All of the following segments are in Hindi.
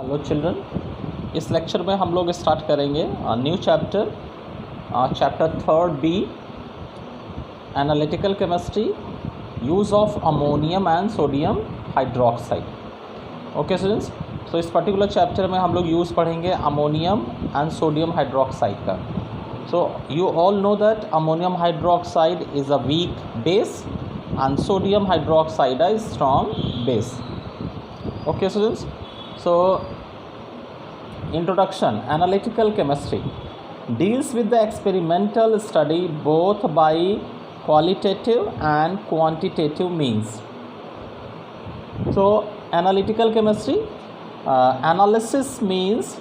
हेलो चिल्ड्रन, इस लेक्चर में हम लोग स्टार्ट करेंगे new chapter third B, analytical chemistry, use of ammonium and sodium hydroxide. Okay students, तो इस पर्टिकुलर चैप्टर में हम लोग यूज़ पढ़ेंगे अमोनियम एंड सोडियम हाइड्रोक्साइड का। So you all know that ammonium hydroxide is a weak base and sodium hydroxide is strong base. Okay students, so introduction. Analytical chemistry deals with the experimental study both by qualitative and quantitative means. So analytical chemistry, analysis means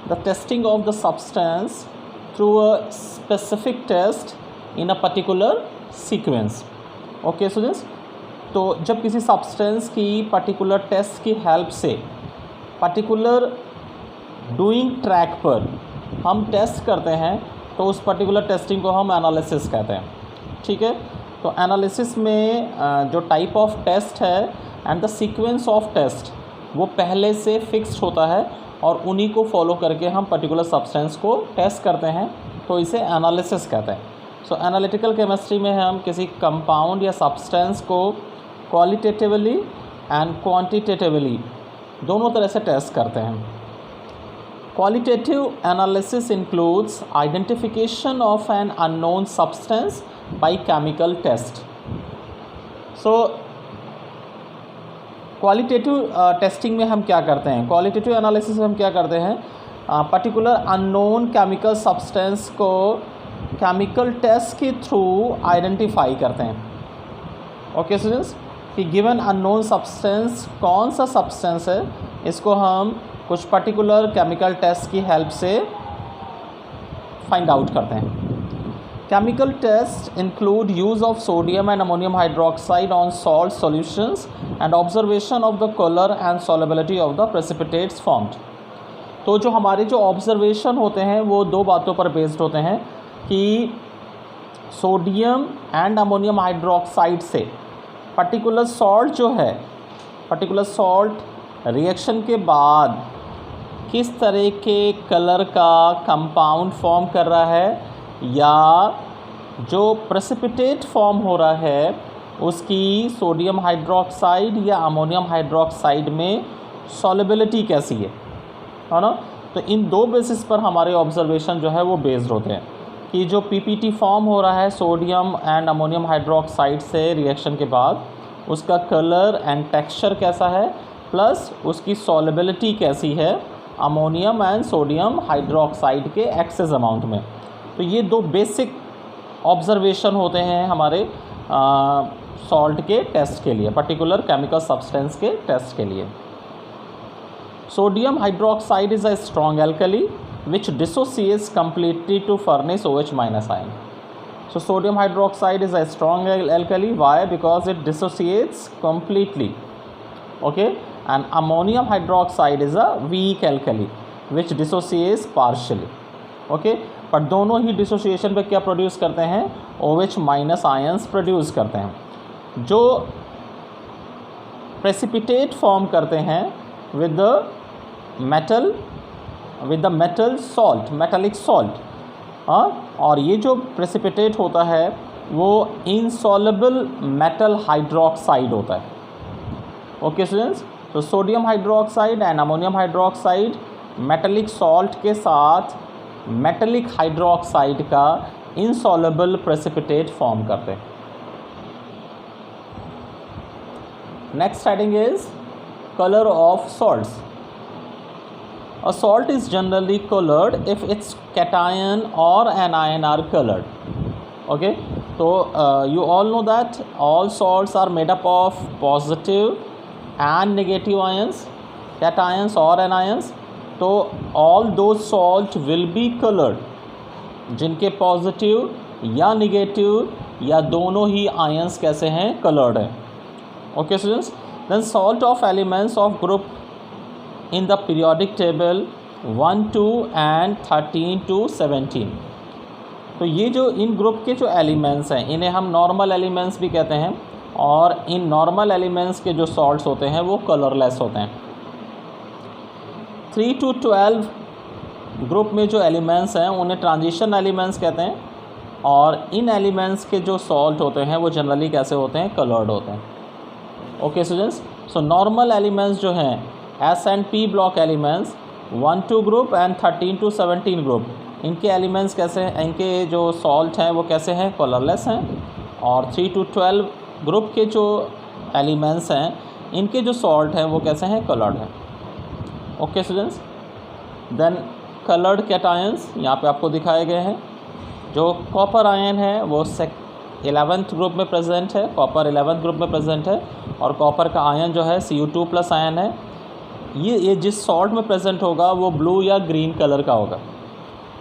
the testing of the substance through a specific test in a particular sequence. Okay students, तो जब किसी सब्सटेंस की पर्टिकुलर टेस्ट की हेल्प से पर्टिकुलर डूइंग ट्रैक पर हम टेस्ट करते हैं तो उस पर्टिकुलर टेस्टिंग को हम एनालिसिस कहते हैं। ठीक है, तो एनालिसिस में जो टाइप ऑफ टेस्ट है and the sequence of test वो पहले से फिक्स्ड होता है और उन्हीं को फॉलो करके हम पर्टिकुलर सब्सटेंस को टेस्ट करते हैं, तो इसे एनालिसिस कहते हैं। सो एनालिटिकल केमिस्ट्री में हम किसी कंपाउंड या सब्सटेंस को क्वालिटेटिवली एंड क्वांटिटेटिवली दोनों तरह से टेस्ट करते हैं। Qualitative analysis includes identification of an unknown substance by chemical test. So qualitative testing में हम क्या करते हैं, क्वालिटेटिव एनालिसिस में हम क्या करते हैं, पर्टिकुलर अननोन केमिकल सब्सटेंस को केमिकल टेस्ट के थ्रू आइडेंटिफाई करते हैं। ओके स्टूडेंट्स, कि गिवन अननोन सब्सटेंस कौन सा सब्सटेंस है, इसको हम कुछ पर्टिकुलर केमिकल टेस्ट की हेल्प से फाइंड आउट करते हैं। Chemical test include use of sodium and ammonium hydroxide on salt solutions and observation of the colour and solubility of the precipitates formed. तो जो हमारे जो ऑब्जर्वेशन होते हैं वो दो बातों पर बेस्ड होते हैं कि सोडियम एंड अमोनियम हाइड्रोक्साइड से पर्टिकुलर सॉल्ट जो है, पर्टिकुलर सॉल्ट रिएक्शन के बाद किस तरह के कलर का कंपाउंड फॉर्म कर रहा है या जो प्रेसिपिटेट फॉर्म हो रहा है उसकी सोडियम हाइड्रोक्साइड या अमोनियम हाइड्रोक्साइड में सॉल्युबिलिटी कैसी है ना। तो इन दो बेसिस पर हमारे ऑब्जर्वेशन जो है वो बेस्ड होते हैं कि जो पीपीटी फॉर्म हो रहा है सोडियम एंड अमोनियम हाइड्रोक्साइड से रिएक्शन के बाद उसका कलर एंड टेक्सचर कैसा है, प्लस उसकी सॉल्युबिलिटी कैसी है अमोनियम एंड सोडियम हाइड्रोक्साइड के एक्सेस अमाउंट में। तो ये दो बेसिक ऑब्जर्वेशन होते हैं हमारे सॉल्ट के टेस्ट के लिए, पर्टिकुलर केमिकल सब्सटेंस के टेस्ट के लिए। Sodium hydroxide is a strong alkali which dissociates completely to furnish OH minus ion. So sodium hydroxide is a strong alkali. Why? Because it dissociates completely. Okay, and ammonium hydroxide is a weak alkali which dissociates partially. Okay, पर दोनों ही डिसोसिएशन पे क्या प्रोड्यूस करते हैं, OH माइनस आयंस प्रोड्यूस करते हैं जो प्रेसिपिटेट फॉर्म करते हैं with the metal salt, metallic salt. और ये जो प्रेसिपिटेट होता है वो इनसॉल्युबल मेटल हाइड्रोक्साइड होता है। ओके स्टूडेंट्स, तो sodium hydroxide and ammonium hydroxide metallic salt के साथ मेटालिक हाइड्रोक्साइड का इनसॉल्युबल प्रेसिपिटेट फॉर्म करते हैं। Next heading is colour of salts. A salt is generally colored if its cation or anion are colored. Okay, so you all know that all salts are made up of positive and negative ions, cations or anions. तो all those salt will be colored जिनके पॉजिटिव या निगेटिव या दोनों ही आयंस कैसे हैं, कलर्ड हैं। Okay students, then salt of elements of group in the periodic table 1, 2 and 13 to 17। तो ये जो इन ग्रुप के जो एलिमेंट्स हैं इन्हें हम नॉर्मल एलिमेंट्स भी कहते हैं और इन नॉर्मल एलिमेंट्स के जो सॉल्ट्स होते हैं वो कलरलेस होते हैं। 3 to 12 ग्रुप में जो एलिमेंट्स हैं उन्हें ट्रांजिशन एलिमेंट्स कहते हैं, और इन एलिमेंट्स के जो सॉल्ट होते हैं वो जनरली कैसे होते हैं, कलर्ड होते हैं। Okay students, so normal elements जो हैं S and P block elements 1-2 group and 13 to 17 group, इनके एलिमेंट्स कैसे हैं, इनके जो सॉल्ट हैं वो कैसे हैं, कलरलेस हैं। और 3 to 12 ग्रुप के जो एलिमेंट्स हैं इनके जो सॉल्ट हैं वो कैसे हैं, कलर्ड हैं। Okay students, then coloured cations यहाँ पे आपको दिखाए गए हैं। जो कॉपर आयन है वो 11th ग्रुप में प्रेजेंट है, कॉपर 11th ग्रुप में प्रेजेंट है, और कॉपर का आयन जो है Cu2+ आयन है। ये जिस सॉल्ट में प्रेजेंट होगा वो ब्लू या ग्रीन कलर का होगा।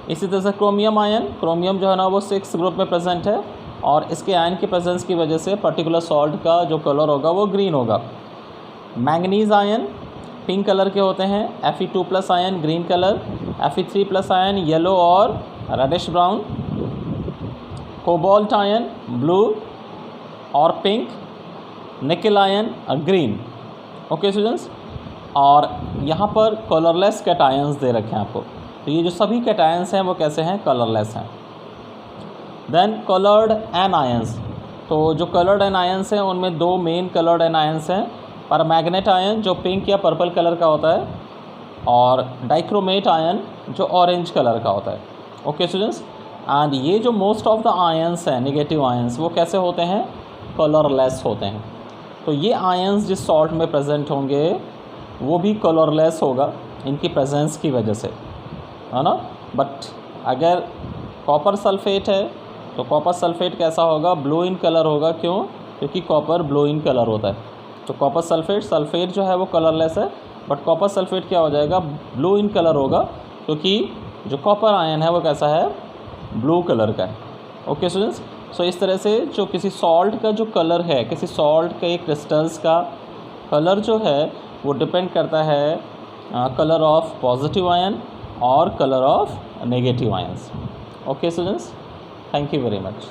इसी तरह से क्रोमियम आयन, क्रोमियम जो है ना वो 6th ग्रुप में प्रेजेंट है, और इसके आयन की प्रेजेंस की वजह से पर्टिकुलर सॉल्ट का जो कलर होगा वो ग्रीन होगा। मैंगनीज आयन पिंक कलर के होते हैं, Fe2+ ion green colour, Fe3+ ion yellow और reddish brown, cobalt ion blue और pink, nickel ion green. Okay students, और यहाँ पर कलरलेस कैटायंस दे रखे हैं आपको, तो ये जो सभी कैटायंस हैं वो कैसे हैं, कलरलेस हैं। देन कलर्ड एनायंस, तो जो कलर्ड एनायंस हैं उनमें 2 मेन कलर्ड एनायंस हैं, परमैग्नेट आयन जो पिंक या पर्पल कलर का होता है, और डाइक्रोमेट आयन जो ऑरेंज कलर का होता है। ओके स्टूडेंट्स, एंड ये जो मोस्ट ऑफ द आयंस हैं नेगेटिव आयंस वो कैसे होते हैं, कलरलेस होते हैं। तो ये आयंस जिस सॉल्ट में प्रेजेंट होंगे वो भी कलरलेस होगा इनकी प्रेजेंस की वजह से, है ना। बट अगर कॉपर सल्फेट है तो कॉपर सल्फेट कैसा होगा, ब्लू इन कलर होगा। क्यों, क्योंकि कॉपर ब्लू इन कलर होता है। तो कॉपर सल्फेट जो है वो कलरलेस है, बट कॉपर सल्फेट क्या हो जाएगा, ब्लू इन कलर होगा, क्योंकि जो कॉपर आयन है वो कैसा है, ब्लू कलर का है। ओके स्टूडेंट्स, सो इस तरह से जो किसी सॉल्ट का जो कलर है, किसी सॉल्ट के क्रिस्टल्स का कलर जो है वो डिपेंड करता है कलर ऑफ पॉजिटिव आयन और colour of negative ions. Okay students, thank you very much.